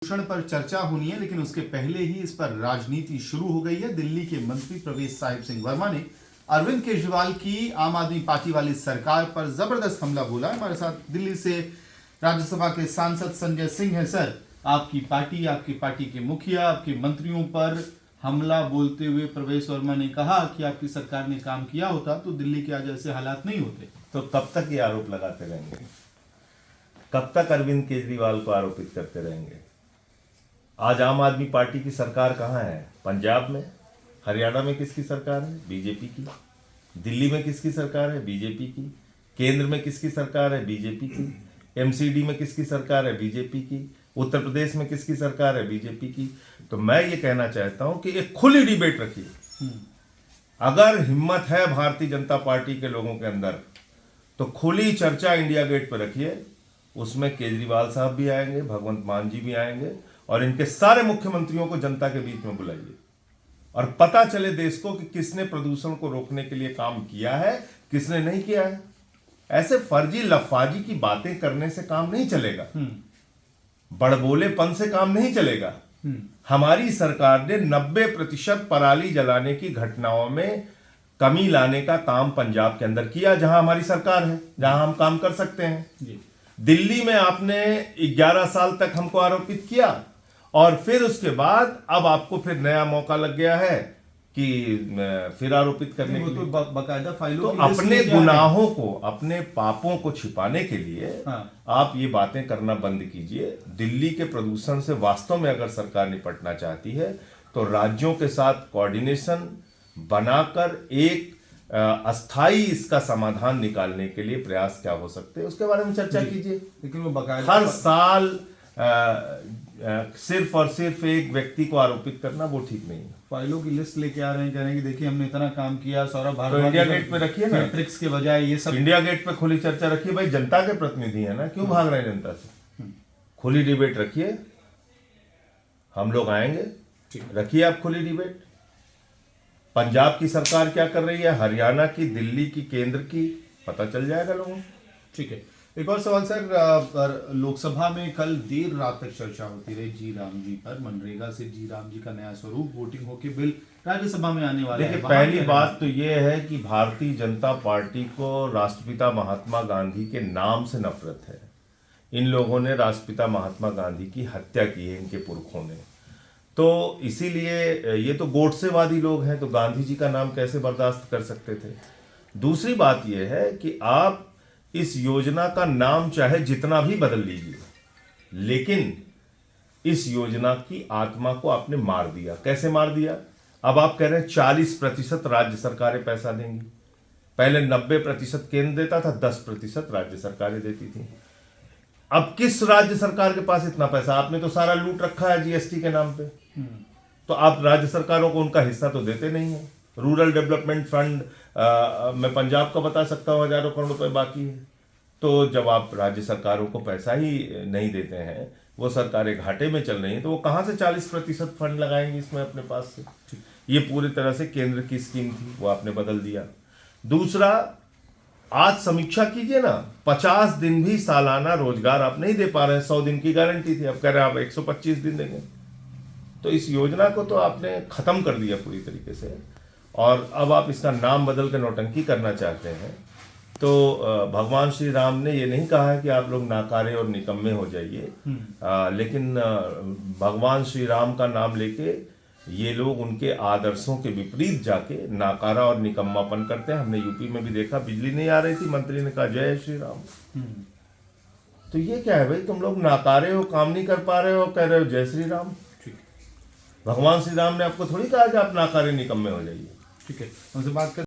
प्रदूषण पर चर्चा होनी है, लेकिन उसके पहले ही इस पर राजनीति शुरू हो गई है। दिल्ली के मंत्री प्रवेश साहिब सिंह वर्मा ने अरविंद केजरीवाल की आम आदमी पार्टी वाली सरकार पर जबरदस्त हमला बोला है। हमारे साथ दिल्ली से राज्यसभा के सांसद संजय सिंह है। सर, आपकी पार्टी के मुखिया आपके मंत्रियों पर हमला बोलते हुए प्रवेश वर्मा ने कहा कि आपकी सरकार ने काम किया होता तो दिल्ली के आज ऐसे हालात नहीं होते। तो कब तक ये आरोप लगाते रहेंगे? कब तक अरविंद केजरीवाल को आरोपित करते रहेंगे? आज आम आदमी पार्टी की सरकार कहाँ है? पंजाब में, हरियाणा में किसकी सरकार है? बीजेपी की। दिल्ली में किसकी सरकार है? बीजेपी की। केंद्र में किसकी सरकार है? बीजेपी की। एमसीडी में किसकी सरकार है? बीजेपी की। उत्तर प्रदेश में किसकी सरकार है? बीजेपी की। तो मैं ये कहना चाहता हूं कि एक खुली डिबेट रखिए। अगर हिम्मत है भारतीय जनता पार्टी के लोगों के अंदर तो खुली चर्चा इंडिया गेट पर रखिए। उसमें केजरीवाल साहब भी आएंगे, भगवंत मान जी भी आएंगे और इनके सारे मुख्यमंत्रियों को जनता के बीच में बुलाइए और पता चले देश को कि किसने प्रदूषण को रोकने के लिए काम किया है, किसने नहीं किया है। ऐसे फर्जी लफाजी की बातें करने से काम नहीं चलेगा, बड़बोलेपन से काम नहीं चलेगा। हमारी सरकार ने 90% पराली जलाने की घटनाओं में कमी लाने का काम पंजाब के अंदर किया, जहां हमारी सरकार है, जहां हम काम कर सकते हैं। दिल्ली में आपने 11 साल तक हमको आरोपित किया और फिर उसके बाद अब आपको फिर नया मौका लग गया है कि फिर आरोपित करने के लिए। बकायदा फाइलों तो अपने गुनाहों को, अपने पापों को छिपाने के लिए आप ये बातें करना बंद कीजिए। दिल्ली के प्रदूषण से वास्तव में अगर सरकार निपटना चाहती है तो राज्यों के साथ कोऑर्डिनेशन बनाकर एक अस्थाई इसका समाधान निकालने के लिए प्रयास क्या हो सकते हैं उसके बारे में चर्चा कीजिए। लेकिन वो बकायदा हर साल सिर्फ और सिर्फ एक व्यक्ति को आरोपित करना वो ठीक नहीं है। फाइलों की लिस्ट लेके आ रहे हैं, कह रहे हैं कि देखिए हमने इतना काम किया। सौरभ तो भारद्वाज इंडिया गेट पे रखिए ना, मैट्रिक्स के बजाय ये सब इंडिया गेट पे खुली चर्चा रखिए। भाई जनता के प्रतिनिधि है ना, क्यों भाग रहे हैं जनता से? खुली डिबेट रखिए, हम लोग आएंगे, रखिए आप खुली डिबेट। पंजाब की सरकार क्या कर रही है, हरियाणा की, दिल्ली की, केंद्र की, पता चल जाएगा लोगों को। ठीक है। एक और सवाल सर, लोकसभा में कल देर रात तक चर्चा होती रही जी राम जी पर। मनरेगा से जी राम जी का नया स्वरूप, वोटिंग होके बिल राज्यसभा में आने वाला है। देखिए, पहली बात तो ये है कि भारतीय जनता पार्टी को राष्ट्रपिता महात्मा गांधी के नाम से नफरत है। इन लोगों ने राष्ट्रपिता महात्मा गांधी की हत्या की है, इनके पुरखों ने। तो इसीलिए ये तो गोडसेवादी लोग हैं, तो गांधी जी का नाम कैसे बर्दाश्त कर सकते थे। दूसरी बात यह है कि आप इस योजना का नाम चाहे जितना भी बदल लीजिए, लेकिन इस योजना की आत्मा को आपने मार दिया। कैसे मार दिया? अब आप कह रहे हैं 40% राज्य सरकारें पैसा देंगी। पहले 90% केंद्र देता था, 10% राज्य सरकारें देती थी। अब किस राज्य सरकार के पास इतना पैसा? आपने तो सारा लूट रखा है जीएसटी के नाम पे। तो आप राज्य सरकारों को उनका हिस्सा तो देते नहीं है। रूरल डेवलपमेंट फंड मैं पंजाब का बता सकता हूँ, हजारों करोड़ रुपए बाकी है। तो जब आप राज्य सरकारों को पैसा ही नहीं देते हैं, वो सरकारें घाटे में चल रही हैं, तो वो कहाँ से 40% फंड लगाएंगे इसमें अपने पास से? ये पूरी तरह से केंद्र की स्कीम थी, वो आपने बदल दिया। दूसरा, आज समीक्षा कीजिए ना, 50 दिन भी सालाना रोजगार आप नहीं दे पा रहे हैं। 100 दिन की गारंटी थी, अब कह रहे हैं आप 125 दिन देंगे। तो इस योजना को तो आपने खत्म कर दिया पूरी तरीके से, और अब आप इसका नाम बदल के नौटंकी करना चाहते हैं। तो भगवान श्री राम ने ये नहीं कहा है कि आप लोग नाकारे और निकम्मे हो जाइए, लेकिन भगवान श्री राम का नाम लेके ये लोग उनके आदर्शों के विपरीत जाके नाकारा और निकम्मापन करते हैं। हमने यूपी में भी देखा, बिजली नहीं आ रही थी, मंत्री ने कहा जय श्री राम। तो ये क्या है भाई, तुम लोग नाकारे हो, काम नहीं कर पा रहे हो, कह रहे हो जय श्री राम। भगवान श्री राम ने आपको थोड़ी कहा कि आप नाकारे निकम्मे हो जाइए। ठीक है, हमसे बात कर